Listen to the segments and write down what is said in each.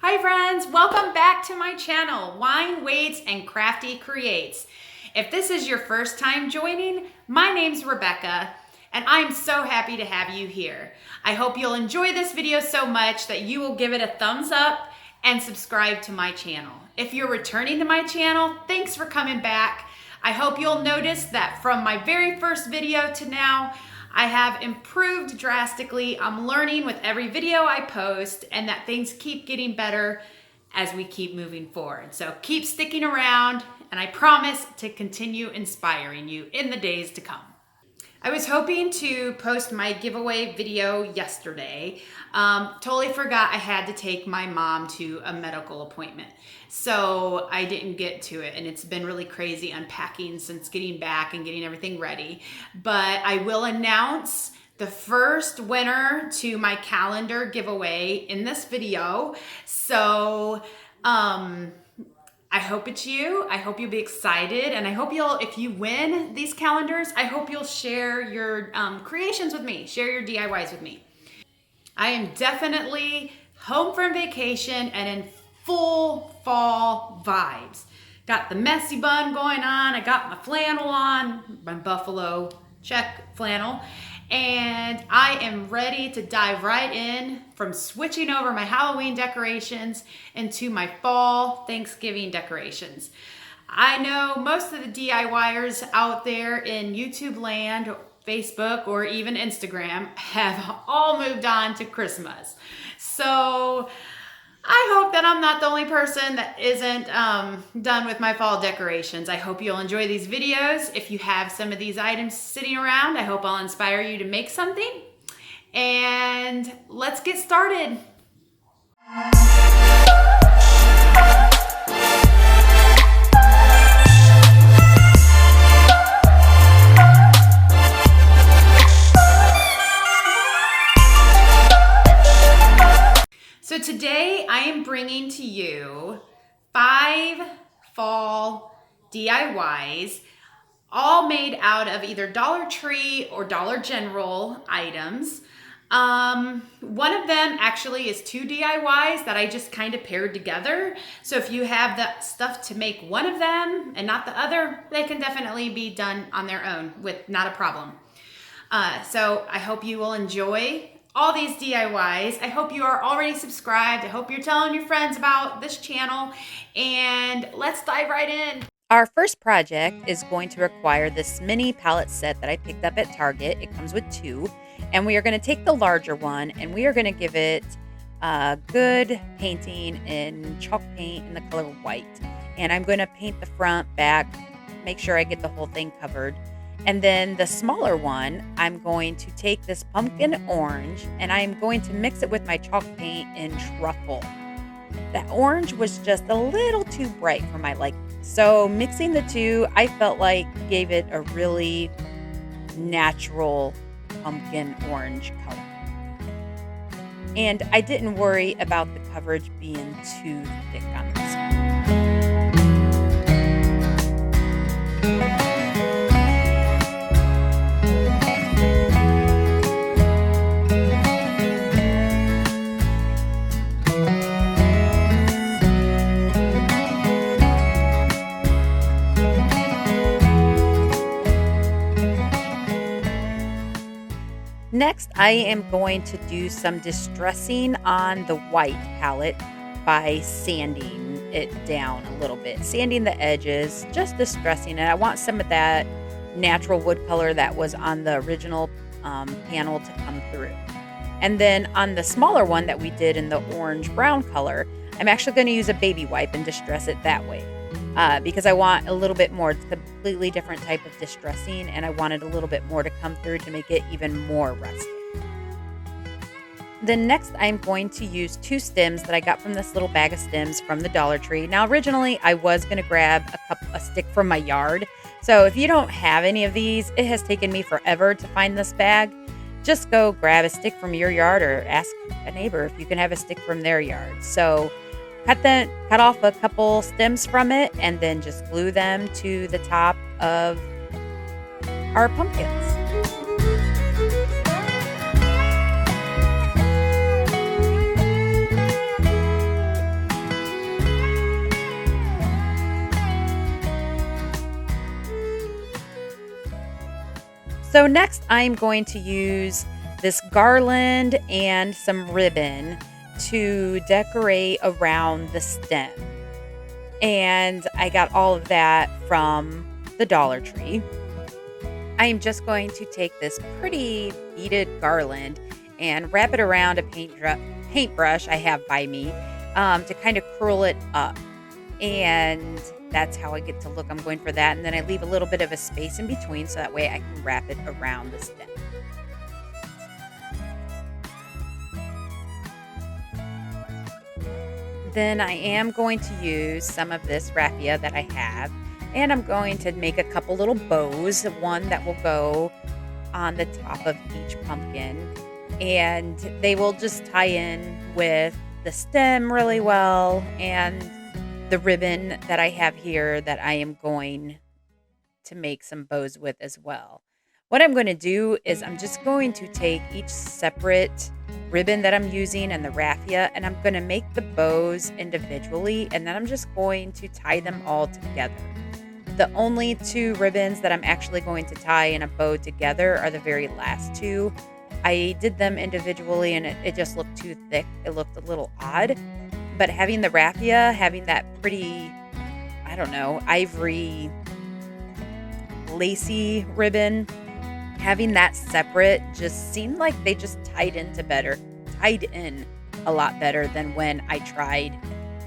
Hi friends, welcome back to my channel, Wine Waits and Crafty Creates. If this is your first time joining, my name's Rebecca and I'm so happy to have you here. I hope you'll enjoy this video so much that you will give it a thumbs up and subscribe to my channel. If you're returning to my channel, thanks for coming back. I hope you'll notice that from my very first video to now, I have improved drastically. I'm learning with every video I post and that things keep getting better as we keep moving forward. So keep sticking around and I promise to continue inspiring you in the days to come. I was hoping to post my giveaway video yesterday. Totally forgot I had to take my mom to a medical appointment. So I didn't get to it and it's been really crazy unpacking since getting back and getting everything ready. But I will announce the first winner to my calendar giveaway in this video. So, I hope it's you. I hope you'll be excited and I hope if you win these calendars, I hope you'll share your creations with me, share your DIYs with me. I am definitely home from vacation and in full fall vibes. Got the messy bun going on. I got my flannel on, my buffalo check flannel, and I am ready to dive right in from switching over my Halloween decorations into my fall Thanksgiving decorations. I know most of the DIYers out there in YouTube land, Facebook, or even Instagram have all moved on to Christmas. So I hope that I'm not the only person that isn't done with my fall decorations. I hope you'll enjoy these videos. If you have some of these items sitting around, I hope I'll inspire you to make something. And let's get started. So today I am bringing to you 5 fall DIYs, all made out of either Dollar Tree or Dollar General items. One of them actually is 2 DIYs that I just kind of paired together. So if you have the stuff to make one of them and not the other, they can definitely be done on their own with not a problem. So I hope you will enjoy all these DIYs. I hope you are already subscribed. I hope you're telling your friends about this channel, and let's dive right in. Our first project is going to require this mini palette set that I picked up at Target. It comes with 2, and we are going to take the larger one and we are going to give it a good painting in chalk paint in the color white. And I'm going to paint the front, back, make sure I get the whole thing covered. And then the smaller one, I'm going to take this pumpkin orange and I'm going to mix it with my chalk paint in truffle. The orange was just a little too bright for my liking. So mixing the 2, I felt like gave it a really natural pumpkin orange color. And I didn't worry about the coverage being too thick on this one. Next, I am going to do some distressing on the white palette by sanding it down a little bit. Sanding the edges, just distressing it. I want some of that natural wood color that was on the original panel to come through. And then on the smaller one that we did in the orange-brown color, I'm actually going to use a baby wipe and distress it that way. Because I want a little bit more. It's a completely different type of distressing, and I wanted a little bit more to come through to make it even more rustic. Then next, I'm going to use 2 stems that I got from this little bag of stems from the Dollar Tree. Now, originally, I was going to grab a stick from my yard. So if you don't have any of these, it has taken me forever to find this bag. Just go grab a stick from your yard or ask a neighbor if you can have a stick from their yard. So cut off a couple stems from it and then just glue them to the top of our pumpkins. So next I'm going to use this garland and some ribbon to decorate around the stem. And I got all of that from the Dollar Tree. I am just going to take this pretty beaded garland and wrap it around a paintbrush I have by me to kind of curl it up. And that's how I get to look. I'm going for that. And then I leave a little bit of a space in between so that way I can wrap it around the stem. Then I am going to use some of this raffia that I have, and I'm going to make a couple little bows, one that will go on the top of each pumpkin, and they will just tie in with the stem really well and the ribbon that I have here that I am going to make some bows with as well. What I'm going to do is I'm just going to take each separate ribbon that I'm using and the raffia, and I'm going to make the bows individually, and then I'm just going to tie them all together. The only two ribbons that I'm actually going to tie in a bow together are the very last two. I did them individually and it just looked too thick. It looked a little odd. But having the raffia, having that pretty, I don't know, ivory lacy ribbon, having that separate just seemed like they just tied in a lot better than when I tried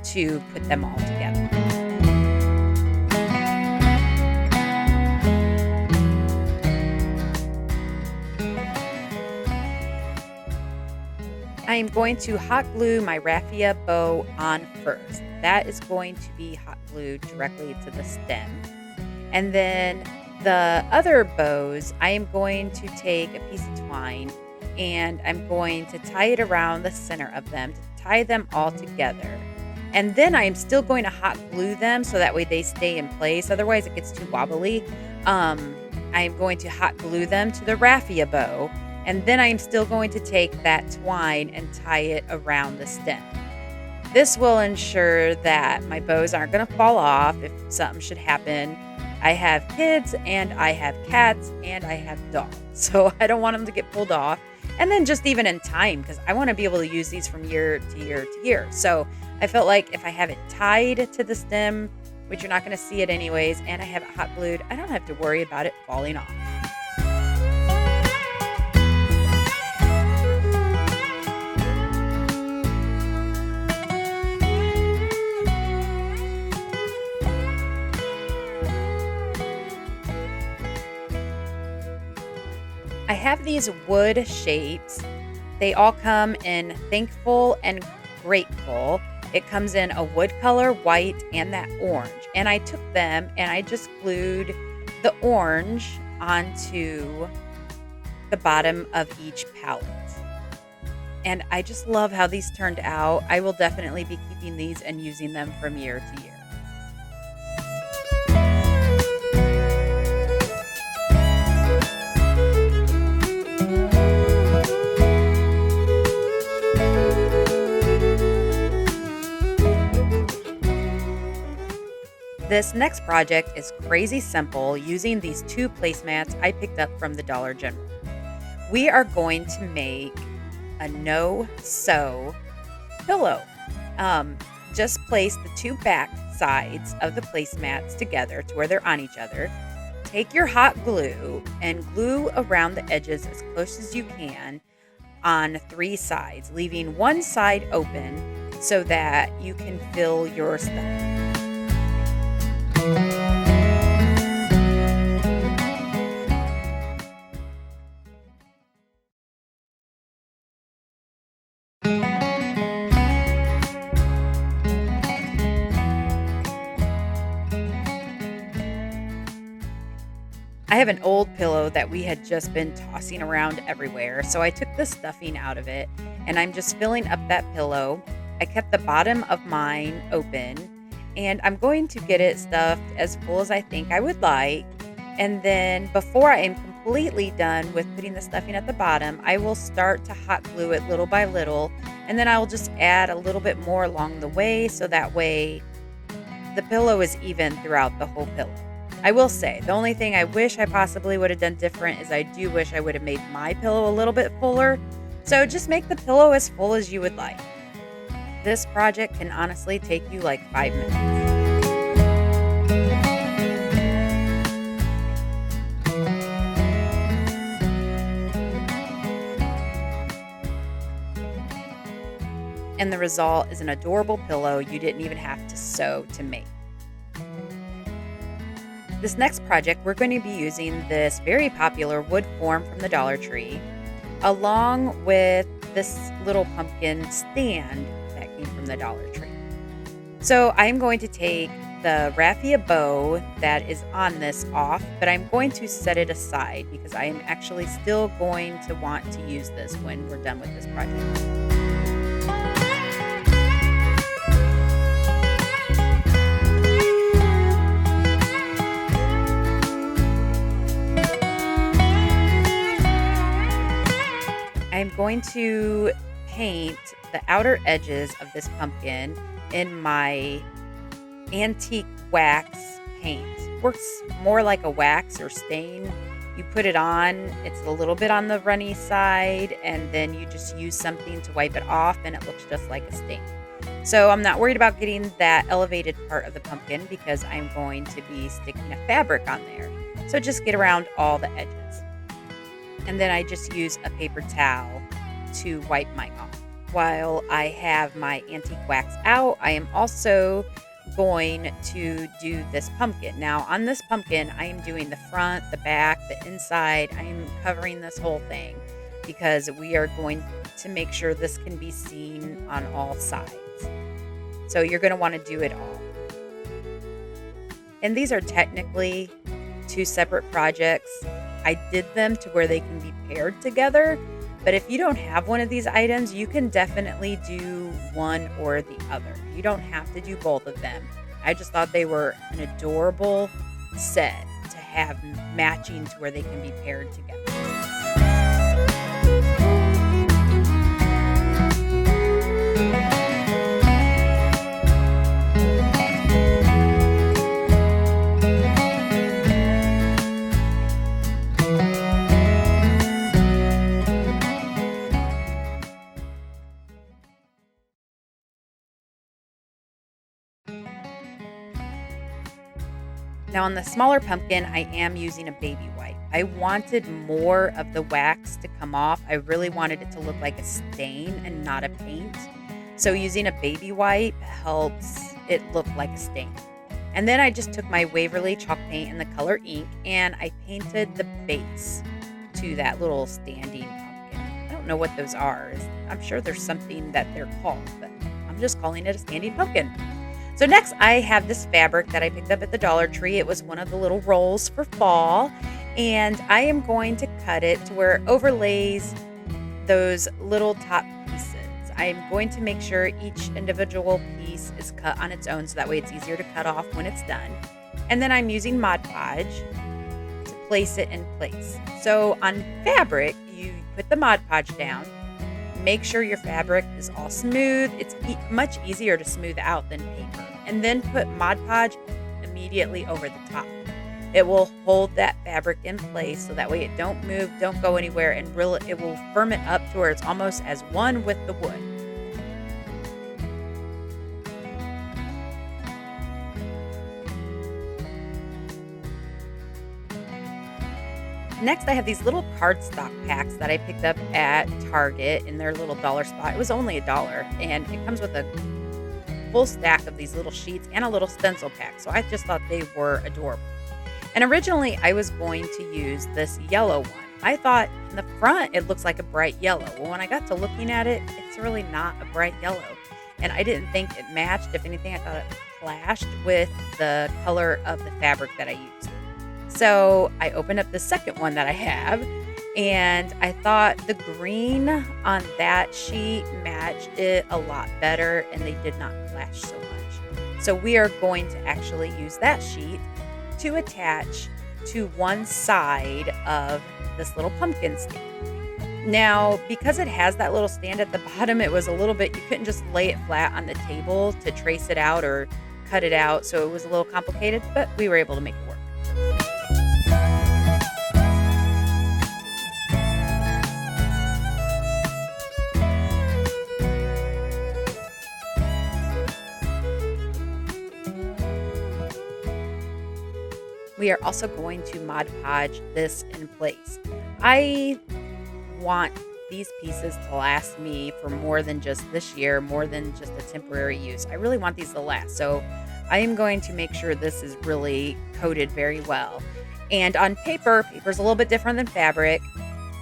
to put them all together. I am going to hot glue my raffia bow on first. That is going to be hot glued directly to the stem. And then the other bows, I am going to take a piece of twine and I'm going to tie it around the center of them to tie them all together. And then I'm still going to hot glue them so that way they stay in place. Otherwise it gets too wobbly. I'm going to hot glue them to the raffia bow. And then I'm still going to take that twine and tie it around the stem. This will ensure that my bows aren't going to fall off if something should happen. I have kids and I have cats and I have dogs. So I don't want them to get pulled off. And then just even in time, because I want to be able to use these from year to year to year. So I felt like if I have it tied to the stem, which you're not going to see it anyways, and I have it hot glued, I don't have to worry about it falling off. I have these wood shapes. They all come in thankful and grateful. It comes in a wood color, white, and that orange. And I took them and I just glued the orange onto the bottom of each pallet. And I just love how these turned out. I will definitely be keeping these and using them from year to year. This next project is crazy simple using these two placemats I picked up from the Dollar General. We are going to make a no-sew pillow. Just place the two back sides of the placemats together to where they're on each other. Take your hot glue and glue around the edges as close as you can on three sides, leaving one side open so that you can fill your stuff. I have an old pillow that we had just been tossing around everywhere, so I took the stuffing out of it and I'm just filling up that pillow. I kept the bottom of mine open and I'm going to get it stuffed as full as I think I would like. And then before I am completely done with putting the stuffing at the bottom, I will start to hot glue it little by little, and then I'll just add a little bit more along the way so that way the pillow is even throughout the whole pillow. I will say, the only thing I wish I possibly would have done different is I do wish I would have made my pillow a little bit fuller. So just make the pillow as full as you would like. This project can honestly take you like 5 minutes. And the result is an adorable pillow you didn't even have to sew to make. This next project, we're going to be using this very popular wood form from the Dollar Tree, along with this little pumpkin stand that came from the Dollar Tree. So I'm going to take the raffia bow that is on this off, but I'm going to set it aside because I am actually still going to want to use this when we're done with this project. I'm going to paint the outer edges of this pumpkin in my antique wax paint. Works more like a wax or stain. You put it on, it's a little bit on the runny side, and then you just use something to wipe it off and it looks just like a stain. So I'm not worried about getting that elevated part of the pumpkin because I'm going to be sticking a fabric on there. So just get around all the edges. And then I just use a paper towel to wipe mine off. While I have my antique wax out, I am also going to do this pumpkin. Now on this pumpkin, I am doing the front, the back, the inside. I am covering this whole thing because we are going to make sure this can be seen on all sides. So you're going to want to do it all. And these are technically 2 separate projects. I did them to where they can be paired together, but if you don't have one of these items, you can definitely do one or the other. You don't have to do both of them. I just thought they were an adorable set to have matching to where they can be paired together. Now on the smaller pumpkin, I am using a baby wipe. I wanted more of the wax to come off. I really wanted it to look like a stain and not a paint. So using a baby wipe helps it look like a stain. And then I just took my Waverly chalk paint in the color ink and I painted the base to that little standing pumpkin. I don't know what those are. I'm sure there's something that they're called, but I'm just calling it a standing pumpkin. So next I have this fabric that I picked up at the Dollar Tree. It was one of the little rolls for fall, and I am going to cut it to where it overlays those little top pieces. I am going to make sure each individual piece is cut on its own so that way it's easier to cut off when it's done. And then I'm using Mod Podge to place it in place. So on fabric, you put the Mod Podge down. Make sure your fabric is all smooth. It's much easier to smooth out than paper. And then put Mod Podge immediately over the top. It will hold that fabric in place so that way it don't move, don't go anywhere, and it will firm it up to where it's almost as one with the wood. Next, I have these little cardstock packs that I picked up at Target in their little dollar spot. It was only $1, and it comes with a full stack of these little sheets and a little stencil pack. So I just thought they were adorable. And originally, I was going to use this yellow one. I thought in the front, it looks like a bright yellow. Well, when I got to looking at it, it's really not a bright yellow. And I didn't think it matched. If anything, I thought it clashed with the color of the fabric that I used. So I opened up the second one that I have, and I thought the green on that sheet matched it a lot better, and they did not clash so much. So we are going to actually use that sheet to attach to one side of this little pumpkin stand. Now, because it has that little stand at the bottom, it was a little bit, you couldn't just lay it flat on the table to trace it out or cut it out, so it was a little complicated, but we were able to make it work. we are also going to Mod Podge this in place. I want these pieces to last me for more than just this year, more than just a temporary use. I really want these to last. So I am going to make sure this is really coated very well. And on paper's a little bit different than fabric.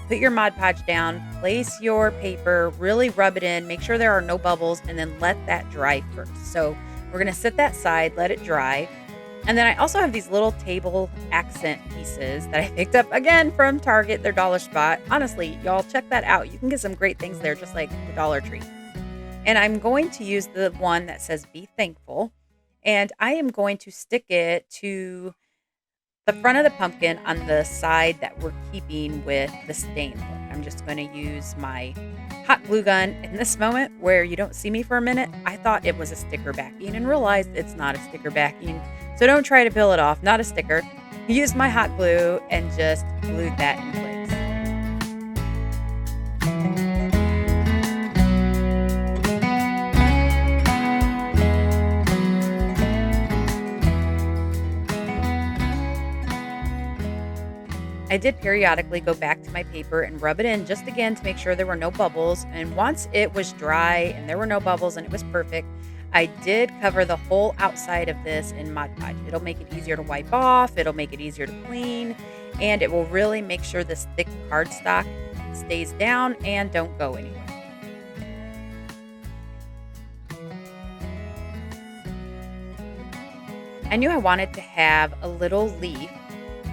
Put your Mod Podge down, place your paper, really rub it in, make sure there are no bubbles, and then let that dry first. So we're gonna set that side, let it dry. And then I also have these little table accent pieces that I picked up again from Target, their dollar spot. Honestly, y'all check that out. You can get some great things there, just like the Dollar Tree. And I'm going to use the one that says Be Thankful. And I am going to stick it to the front of the pumpkin on the side that we're keeping with the stain look. I'm just going to use my hot glue gun. In this moment where you don't see me for a minute, I thought it was a sticker backing and realized it's not a sticker backing. So don't try to peel it off, not a sticker. Use my hot glue and just glued that in place. I did periodically go back to my paper and rub it in just again to make sure there were no bubbles. And once it was dry and there were no bubbles and it was perfect, I did cover the whole outside of this in Mod Podge. It'll make it easier to wipe off, it'll make it easier to clean, and it will really make sure this thick cardstock stays down and don't go anywhere. I knew I wanted to have a little leaf.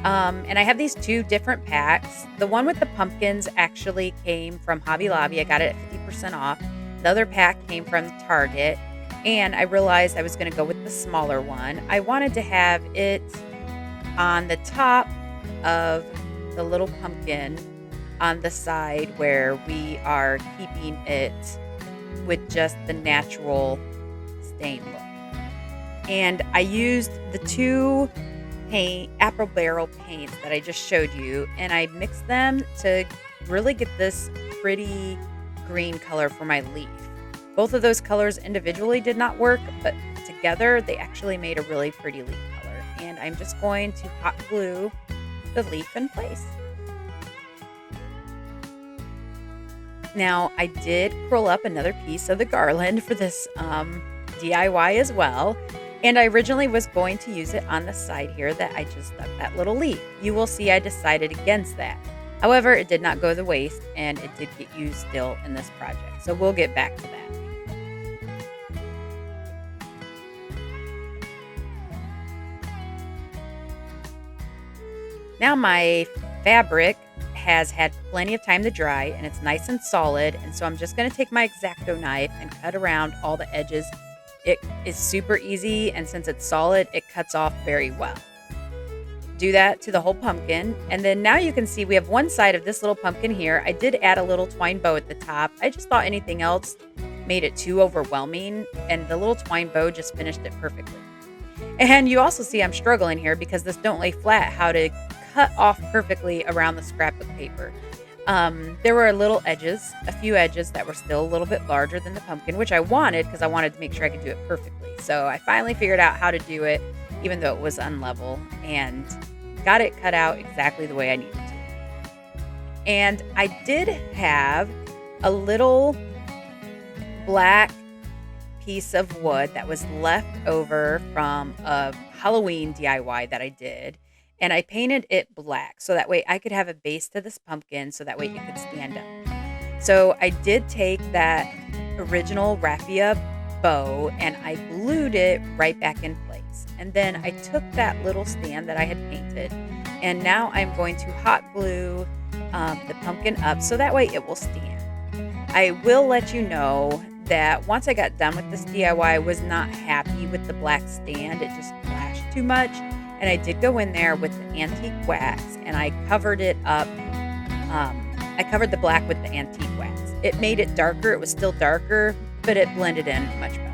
And I have these two different packs. The one with the pumpkins actually came from Hobby Lobby. I got it at 50% off. The other pack came from Target. And I realized I was going to go with the smaller one. I wanted to have it on the top of the little pumpkin on the side where we are keeping it with just the natural stain look. And I used the two apple barrel paints that I just showed you, and I mixed them to really get this pretty green color for my leaf. Both of those colors individually did not work, but together they actually made a really pretty leaf color. And I'm just going to hot glue the leaf in place. Now I did curl up another piece of the garland for this DIY as well. And I originally was going to use it on the side here that I just stuck that little leaf. You will see I decided against that. However, it did not go to waste and it did get used still in this project. So we'll get back to that. Now my fabric has had plenty of time to dry and it's nice and solid. And so I'm just going to take my X-Acto knife and cut around all the edges. It is super easy, and since it's solid, it cuts off very well. Do that to the whole pumpkin, and then now you can see we have one side of this little pumpkin here. I did add a little twine bow at the top. I just thought anything else made it too overwhelming, and the little twine bow just finished it perfectly. And you also see I'm struggling here because this don't lay flat, how to cut off perfectly around the scrapbook paper. There were a few edges that were still a little bit larger than the pumpkin, which I wanted because I wanted to make sure I could do it perfectly. So I finally figured out how to do it, even though it was unlevel, and got it cut out exactly the way I needed to. And I did have a little black piece of wood that was left over from a Halloween DIY that I did. And I painted it black so that way I could have a base to this pumpkin so that way it could stand up. So I did take that original raffia bow and I glued it right back in place. And then I took that little stand that I had painted and now I'm going to hot glue the pumpkin up so that way it will stand. I will let you know that once I got done with this DIY, I was not happy with the black stand. It just flashed too much. And I did go in there with the antique wax and I covered it up. I covered the black with the antique wax. It made it darker. It was still darker, but it blended in much better.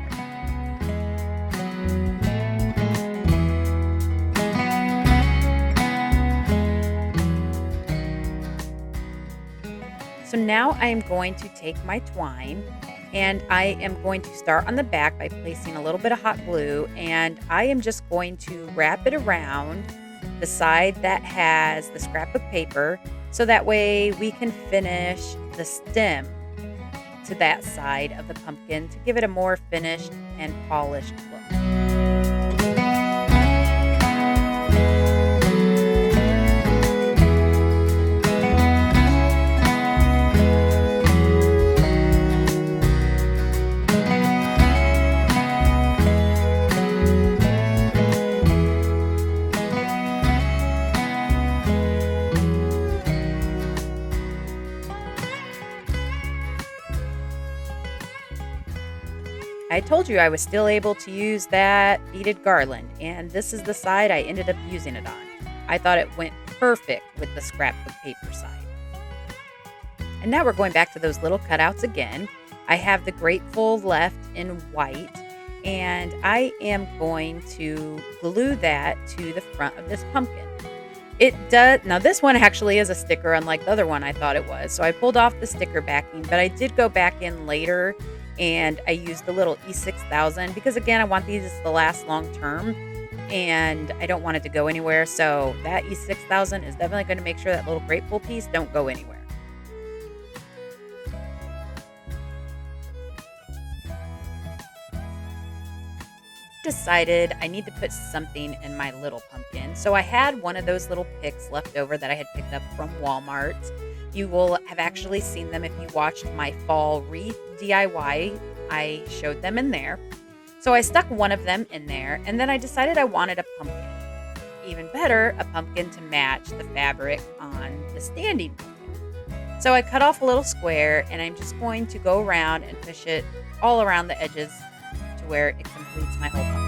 So now I am going to take my twine and I am going to start on the back by placing a little bit of hot glue and I am just going to wrap it around the side that has the scrapbook paper, so that way we can finish the stem to that side of the pumpkin to give it a more finished and polished look. I told you I was still able to use that beaded garland, and this is the side I ended up using it on. I thought it went perfect with the scrapbook paper side. And now we're going back to those little cutouts again. I have the grateful left in white, and I am going to glue that to the front of this pumpkin. It does. Now this one actually is a sticker, unlike the other one I thought it was. So I pulled off the sticker backing, but I did go back in later and I used the little E6000 because, again, I want these to last long term and I don't want it to go anywhere. So that E6000 is definitely going to make sure that little grateful piece don't go anywhere. Decided I need to put something in my little pumpkin. So I had one of those little picks left over that I had picked up from Walmart. You will have actually seen them if you watched my fall wreath DIY. I showed them in there. So I stuck one of them in there, and then I decided I wanted a pumpkin. Even better, a pumpkin to match the fabric on the standing pumpkin. So I cut off a little square, and I'm just going to go around and push it all around the edges to where it completes my whole pumpkin.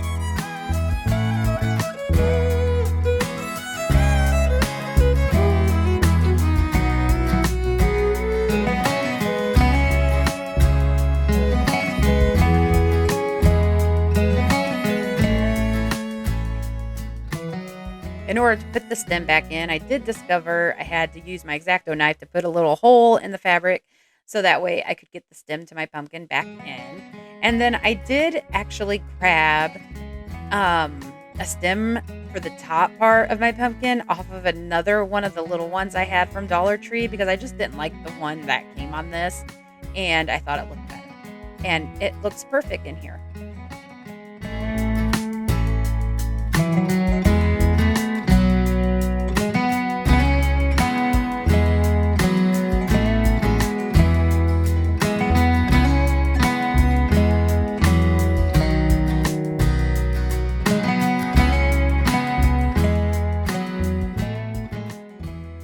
In order to put the stem back in, I did discover I had to use my X-Acto knife to put a little hole in the fabric so that way I could get the stem to my pumpkin back in. And then I did actually grab a stem for the top part of my pumpkin off of another one of the little ones I had from Dollar Tree because I just didn't like the one that came on this and I thought it looked better. And it looks perfect in here.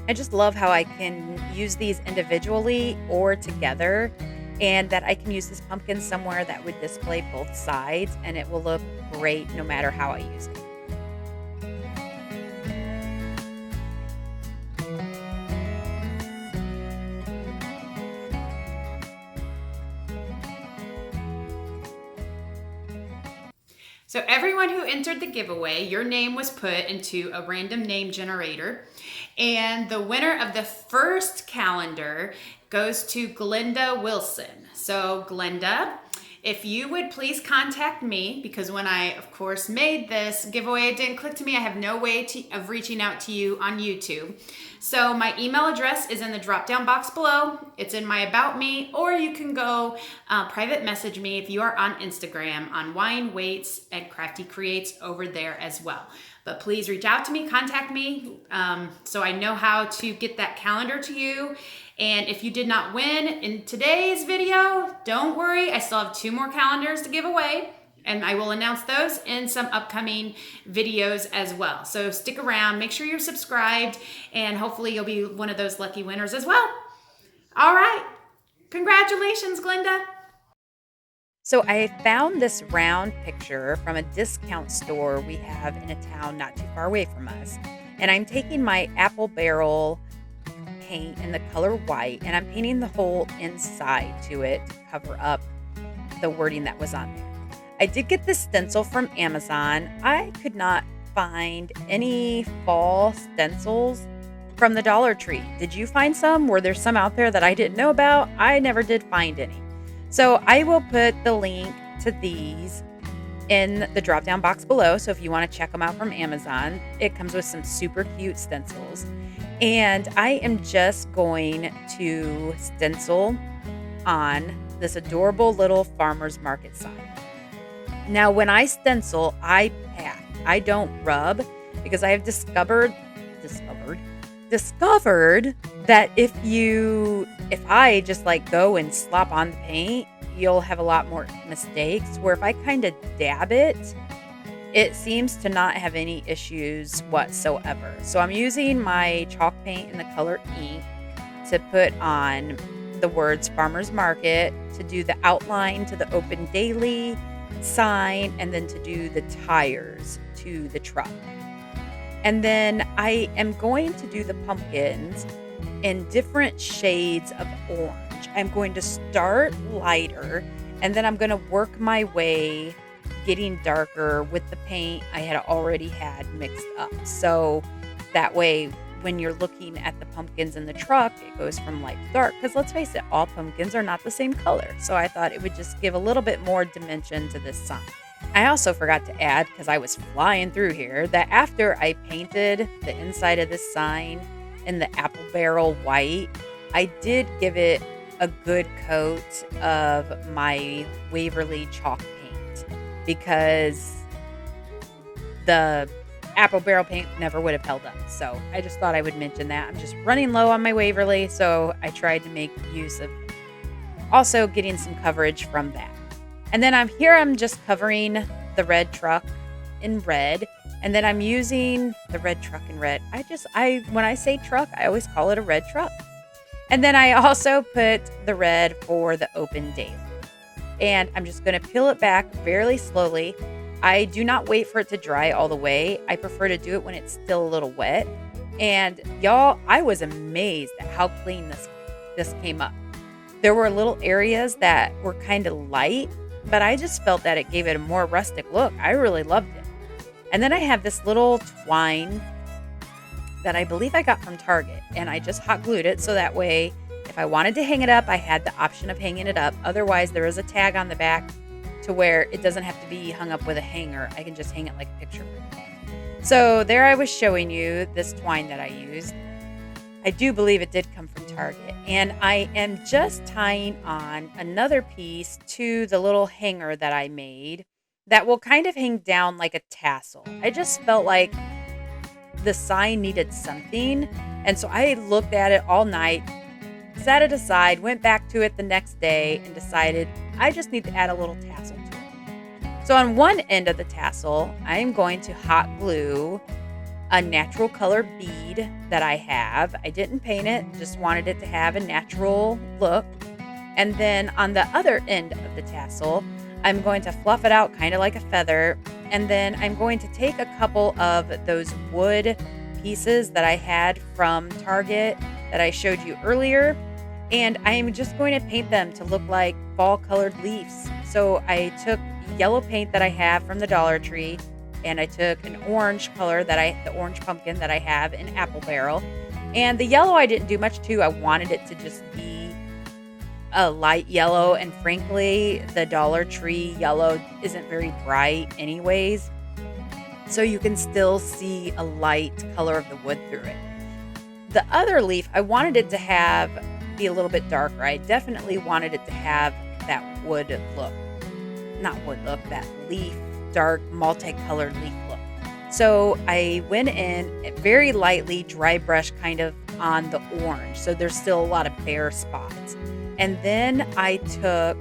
I just love how I can use these individually or together, and that I can use this pumpkin somewhere that would display both sides and it will look great no matter how I use it. So everyone who entered the giveaway, your name was put into a random name generator. And the winner of the first calendar goes to Glenda Wilson. So Glenda, if you would please contact me, because when I, of course, made this giveaway, it didn't click to me. I have no way of reaching out to you on YouTube. So my email address is in the drop-down box below. It's in my About Me, or you can go private message me if you are on Instagram on Wine Waits and Crafty Creates over there as well. But please reach out to me, contact me, so I know how to get that calendar to you. And if you did not win in today's video, don't worry. I still have 2 more calendars to give away, and I will announce those in some upcoming videos as well. So stick around, make sure you're subscribed, and hopefully you'll be one of those lucky winners as well. All right. Congratulations, Glenda. So I found this round picture from a discount store we have in a town not too far away from us. And I'm taking my apple barrel paint in the color white, and I'm painting the whole inside to it to cover up the wording that was on there. I did get this stencil from Amazon. I could not find any fall stencils from the Dollar Tree. Did you find some? Were there some out there that I didn't know about? I never did find any. So I will put the link to these in the drop down box below. So if you want to check them out from Amazon, it comes with some super cute stencils. And I am just going to stencil on this adorable little farmer's market sign. Now, when I stencil, I pat. I don't rub because I have discovered that if I just like go and slop on the paint, you'll have a lot more mistakes. Where if I kind of dab it, it seems to not have any issues whatsoever. So I'm using my chalk paint in the color ink to put on the words Farmer's Market, to do the outline to the open daily sign, and then to do the tires to the truck. And then I am going to do the pumpkins in different shades of orange. I'm going to start lighter, and then I'm going to work my way getting darker with the paint I had already had mixed up. So that way, when you're looking at the pumpkins in the truck, it goes from light to dark. Because let's face it, all pumpkins are not the same color. So I thought it would just give a little bit more dimension to this sign. I also forgot to add, because I was flying through here, that after I painted the inside of this sign in the apple barrel white, I did give it a good coat of my Waverly chalk paint, because the apple barrel paint never would have held up. So I just thought I would mention that. I'm just running low on my Waverly, so I tried to make use of also getting some coverage from that. And then I'm just covering the red truck in red, and then I'm using the red truck in red. When I say truck, I always call it a red truck. And then I also put the red for the open daily. And I'm just going to peel it back very slowly. I do not wait for it to dry all the way. I prefer to do it when it's still a little wet. And y'all, I was amazed at how clean this came up. There were little areas that were kind of light, but I just felt that it gave it a more rustic look. I really loved it. And then I have this little twine that I believe I got from Target, and I just hot glued it so that way if I wanted to hang it up, I had the option of hanging it up. Otherwise, there is a tag on the back to where it doesn't have to be hung up with a hanger. I can just hang it like a picture frame. So there I was showing you this twine that I used. I do believe it did come from Target. And I am just tying on another piece to the little hanger that I made that will kind of hang down like a tassel. I just felt like the sign needed something. And so I looked at it all night, set it aside, went back to it the next day, and decided I just need to add a little tassel to it. So on one end of the tassel, I'm going to hot glue a natural color bead that I have. I didn't paint it, just wanted it to have a natural look. And then on the other end of the tassel, I'm going to fluff it out kind of like a feather. And then I'm going to take a couple of those wood pieces that I had from Target that I showed you earlier, and I'm just going to paint them to look like fall colored leaves. So I took yellow paint that I have from the Dollar Tree, and I took an orange color the orange pumpkin that I have in apple barrel. And the yellow I didn't do much to. I wanted it to just be a light yellow, and frankly, the Dollar Tree yellow isn't very bright anyways. So you can still see a light color of the wood through it. The other leaf, I wanted it to be a little bit darker. I definitely wanted it to have that wood look. Not wood look, that leaf, dark, multicolored leaf look. So I went in very lightly, dry brush kind of on the orange. So there's still a lot of bare spots. And then I took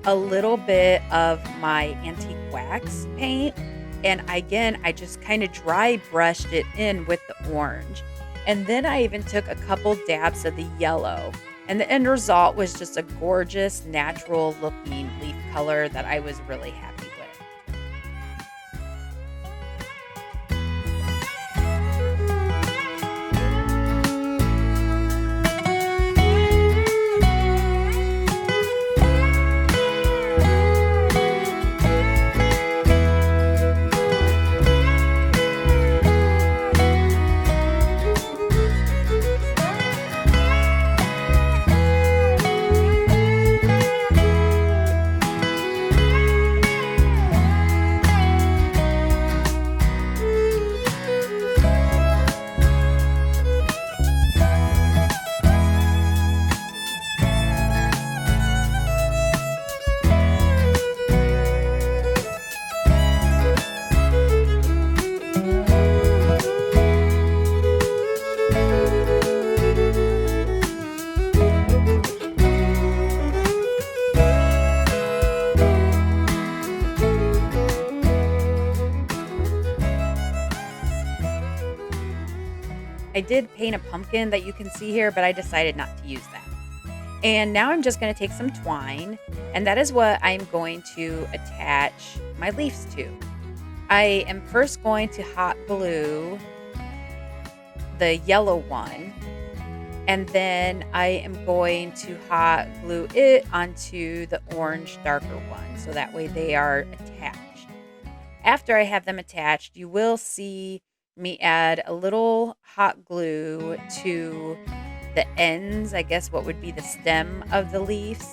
a little bit of my antique wax paint, and again, I just kind of dry brushed it in with the orange. And then I even took a couple dabs of the yellow. And the end result was just a gorgeous, natural looking leaf color that I was really happy with. I did paint a pumpkin that you can see here, but I decided not to use that. And now I'm just going to take some twine, and that is what I'm going to attach my leaves to. I am first going to hot glue the yellow one, and then I am going to hot glue it onto the orange darker one, so that way they are attached. After I have them attached, you will see me add a little hot glue to the ends, I guess what would be the stem of the leaves,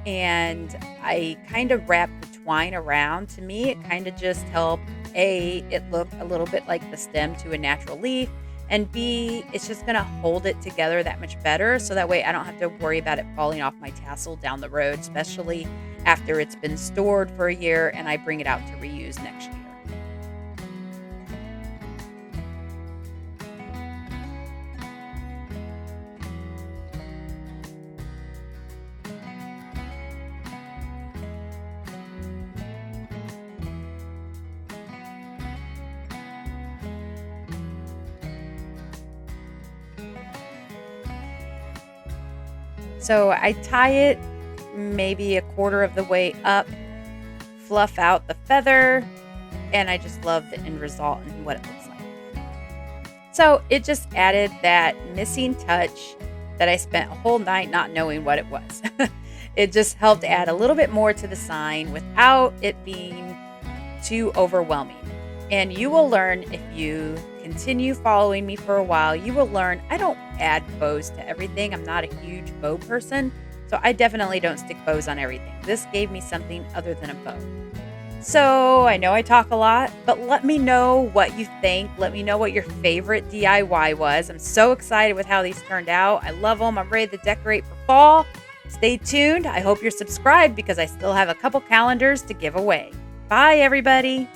and I kind of wrap the twine around. To me, it kind of just helped it look a little bit like the stem to a natural leaf, and B, it's just gonna hold it together that much better, so that way I don't have to worry about it falling off my tassel down the road, especially after it's been stored for a year and I bring it out to reuse next year. So I tie it maybe a quarter of the way up, fluff out the feather, and I just love the end result and what it looks like. So it just added that missing touch that I spent a whole night not knowing what it was. It just helped add a little bit more to the sign without it being too overwhelming. And you will learn, if you continue following me for a while, you will learn I don't add bows to everything. I'm not a huge bow person, so I definitely don't stick bows on everything. This gave me something other than a bow. So I know I talk a lot, but let me know what you think. Let me know what your favorite DIY was. I'm so excited with how these turned out. I love them. I'm ready to decorate for fall. Stay tuned. I hope you're subscribed because I still have a couple calendars to give away. Bye, everybody.